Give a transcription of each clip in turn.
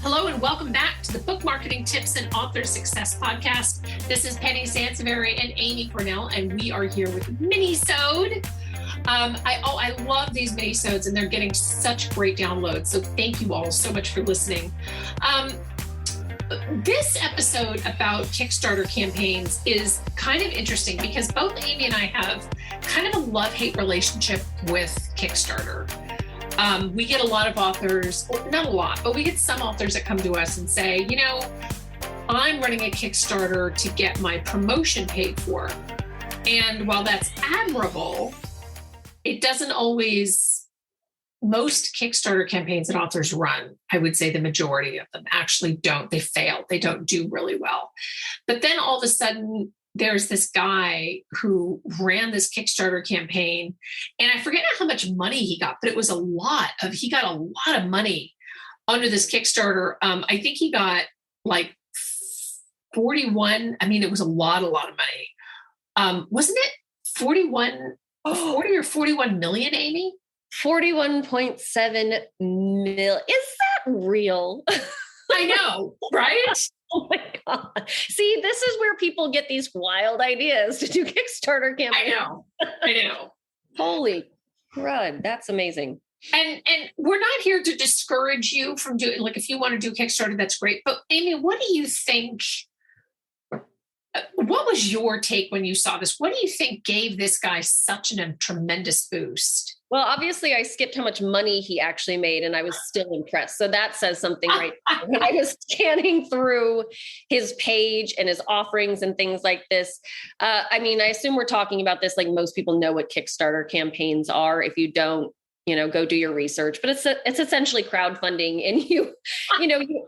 Hello and welcome back to the Book Marketing Tips and Author Success Podcast. This is Penny Sansevieri and Amy Cornell, and we are here with Minisode. I love these minisodes, and they're getting such great downloads. So thank you all so much for listening. This episode about Kickstarter campaigns is kind of interesting because both Amy and I have kind of a love-hate relationship with Kickstarter. We get a lot of authors, not a lot, but we get some authors that come to us and say, you know, I'm running a Kickstarter to get my promotion paid for. And while that's admirable, it doesn't always, most Kickstarter campaigns that authors run, I would say the majority of them actually don't. They fail. They don't do really well. But then all of a sudden, there's this guy who ran this Kickstarter campaign, and I forget how much money he got, but it was he got a lot of money under this Kickstarter. I think he got like 41. I mean, it was a lot of money. Wasn't it 40 or 41 million, Amy? 41.7 mil. Is that real? I know, right? Oh my God. See, this is where people get these wild ideas to do Kickstarter campaigns. I know. Holy crud. That's amazing. And we're not here to discourage you from doing, like, if you want to do Kickstarter, that's great. But Amy, what do you think? What was your take when you saw this? What do you think gave this guy such a tremendous boost? Well, obviously I skipped how much money he actually made, and I was still impressed. So that says something right there. When I was scanning through his page and his offerings and things like this. I assume we're talking about this, like most people know what Kickstarter campaigns are. If you don't, go do your research, but it's essentially crowdfunding. And you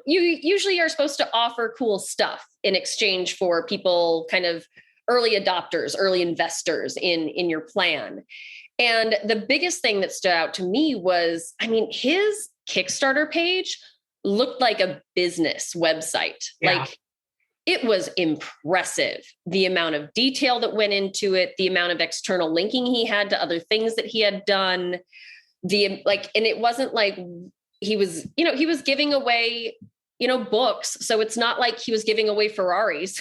usually are supposed to offer cool stuff in exchange for people, kind of early adopters, early investors in your plan. And the biggest thing that stood out to me was, his Kickstarter page looked like a business website. Yeah. Like, it was impressive. The amount of detail that went into it, the amount of external linking he had to other things that he had done. And it wasn't like he was giving away, books. So it's not like he was giving away Ferraris,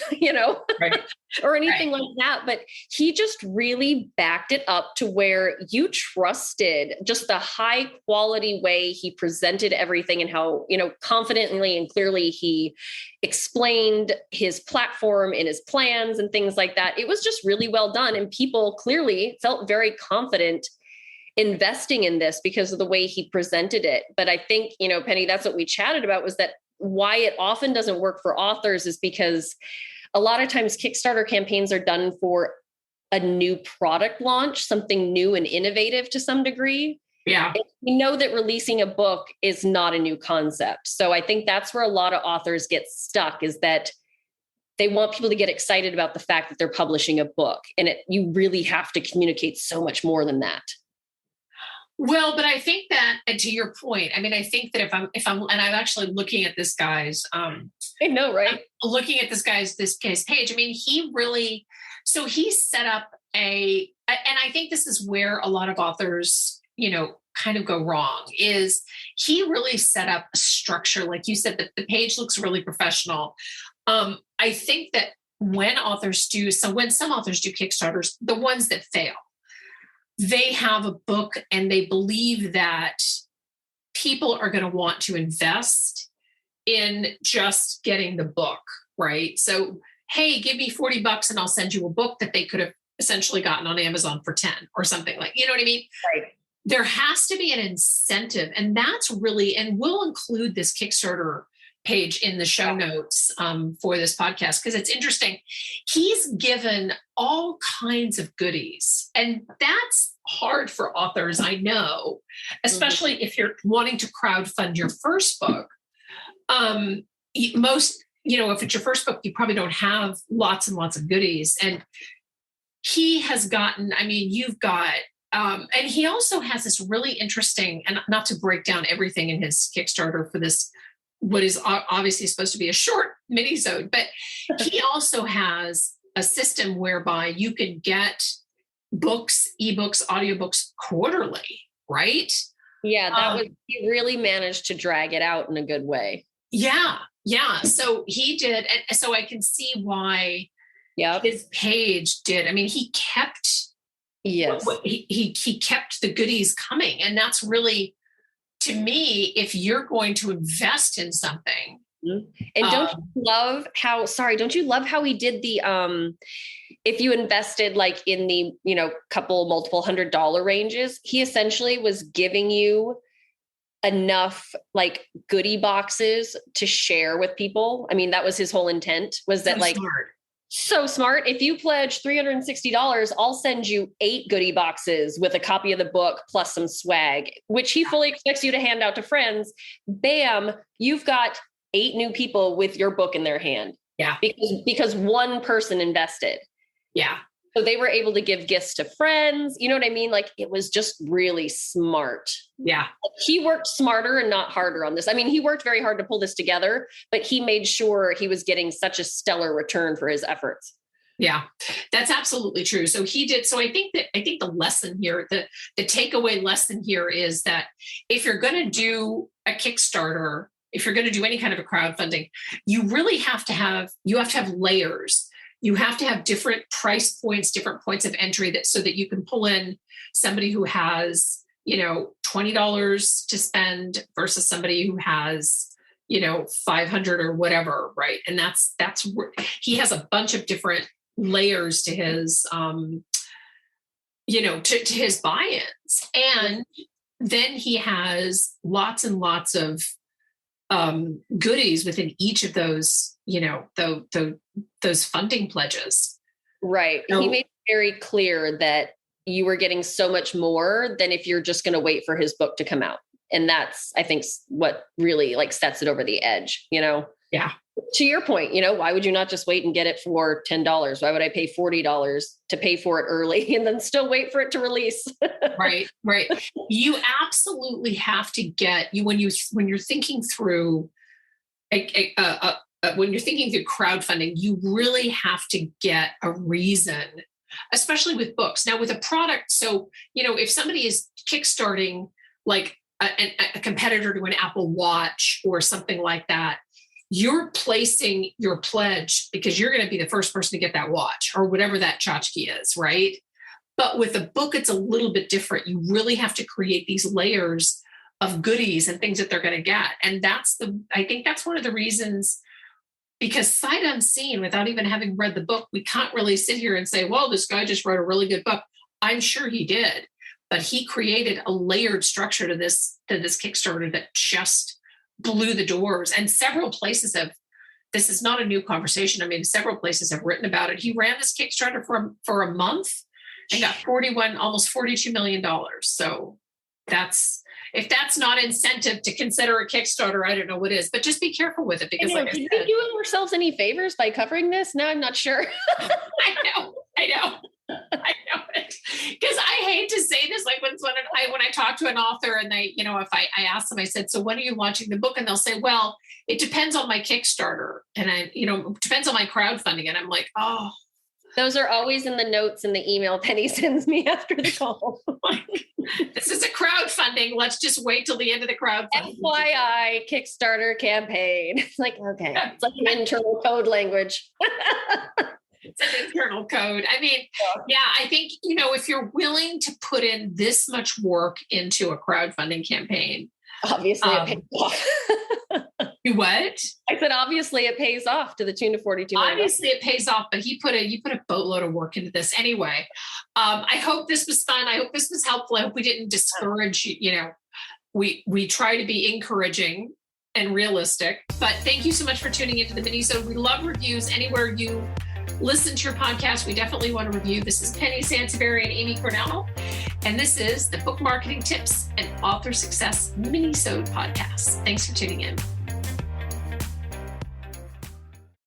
Right. or anything like that. But he just really backed it up to where you trusted just the high quality way he presented everything and how, confidently and clearly he explained his platform and his plans and things like that. It was just really well done. And people clearly felt very confident investing in this because of the way he presented it. But I think, Penny, that's what we chatted about, was that why it often doesn't work for authors is because a lot of times Kickstarter campaigns are done for a new product launch, something new and innovative to some degree. Yeah. And we know that releasing a book is not a new concept. So I think that's where a lot of authors get stuck, is that they want people to get excited about the fact that they're publishing a book. And you really have to communicate so much more than that. Well, but I think that, and to your point, I think that if I'm actually looking at this guy's, I know, right? I'm looking at this guy's page. He set up and I think this is where a lot of authors, kind of go wrong, is he really set up a structure. Like you said, that the page looks really professional. I think that when some authors do Kickstarters, the ones that fail, they have a book and they believe that people are going to want to invest in just getting the book, right? So, hey, give me $40 and I'll send you a book that they could have essentially gotten on Amazon for 10 or something, like, you know what I mean? Right. There has to be an incentive, and that's really, and we'll include this Kickstarter page in the show notes for this podcast, because it's interesting. He's given all kinds of goodies, and that's hard for authors, I know, especially if you're wanting to crowdfund your first book. If it's your first book, you probably don't have lots and lots of goodies. And he has gotten, you've got, and he also has this really interesting, and not to break down everything in his Kickstarter for this, what is obviously supposed to be a short minisode, but he also has a system whereby you can get books, ebooks, audiobooks quarterly, right? Yeah, he really managed to drag it out in a good way. Yeah. Yeah. So he did. And so I can see why his page did. I mean, he kept, he kept the goodies coming. And that's really, to me, if you're going to invest in something. And don't you love how he did the, if you invested like in the, multiple $100 ranges, he essentially was giving you enough like goodie boxes to share with people. I mean, that was his whole intent, was that so smart. If you pledge $360, I'll send you 8 goodie boxes with a copy of the book plus some swag, which he fully expects you to hand out to friends. Bam, you've got 8 new people with your book in their hand. Yeah. Because one person invested. Yeah. So they were able to give gifts to friends. You know what I mean? Like, it was just really smart. Yeah. He worked smarter and not harder on this. I mean, he worked very hard to pull this together, but he made sure he was getting such a stellar return for his efforts. Yeah, that's absolutely true. So he did. So I think the lesson here, the takeaway lesson here is that if you're going to do a Kickstarter, if you're going to do any kind of a crowdfunding, you really have to have layers. You have to have different price points, different points of entry, so that you can pull in somebody who has, $20 to spend versus somebody who has, 500 or whatever. Right. And that's where he has a bunch of different layers to his, to his buy-ins. And then he has lots and lots of goodies within each of those, those funding pledges. Right. So, he made it very clear that you were getting so much more than if you're just going to wait for his book to come out. And that's, I think, what really like sets it over the edge, Yeah. To your point, why would you not just wait and get it for $10? Why would I pay $40 to pay for it early and then still wait for it to release? Right. You absolutely have to get when you're thinking through when you're thinking through crowdfunding, you really have to get a reason, especially with books. Now with a product, so, if somebody is kickstarting like a competitor to an Apple Watch or something like that, you're placing your pledge because you're going to be the first person to get that watch or whatever that tchotchke is, right? But with a book, it's a little bit different. You really have to create these layers of goodies and things that they're going to get. And I think that's one of the reasons, because sight unseen, without even having read the book, we can't really sit here and say, well, this guy just wrote a really good book. I'm sure he did, but he created a layered structure to this Kickstarter that just blew the doors. And several places this is not a new conversation. I mean, several places have written about it. He ran this Kickstarter for a month and got almost $42 million. So if that's not incentive to consider a Kickstarter, I don't know what is, but just be careful with it because did we do ourselves any favors by covering this? No, I'm not sure. I know it. Because I hate to say this, like when I talk to an author and they, if I ask them, I said, so when are you launching the book? And they'll say, well, it depends on my Kickstarter and it depends on my crowdfunding. And I'm like, oh. Those are always in the notes in the email Penny sends me after the call. This is a crowdfunding. Let's just wait till the end of the crowdfunding. FYI, Kickstarter campaign. It's like, okay. It's like an internal code language. It's an internal code. I mean, yeah, I think, if you're willing to put in this much work into a crowdfunding campaign, obviously it pays off. You what? I said, obviously it pays off to the tune of $42 million. Obviously it pays off, but you put a boatload of work into this anyway. I hope this was fun. I hope this was helpful. I hope we didn't discourage you. We try to be encouraging and realistic, but thank you so much for tuning into the Minisode. We love reviews anywhere you listen to your podcast. We definitely want to review. This is Penny Santaberry and Amy Cornell, and this is the Book Marketing Tips and Author Success Minisode podcast. Thanks for tuning in.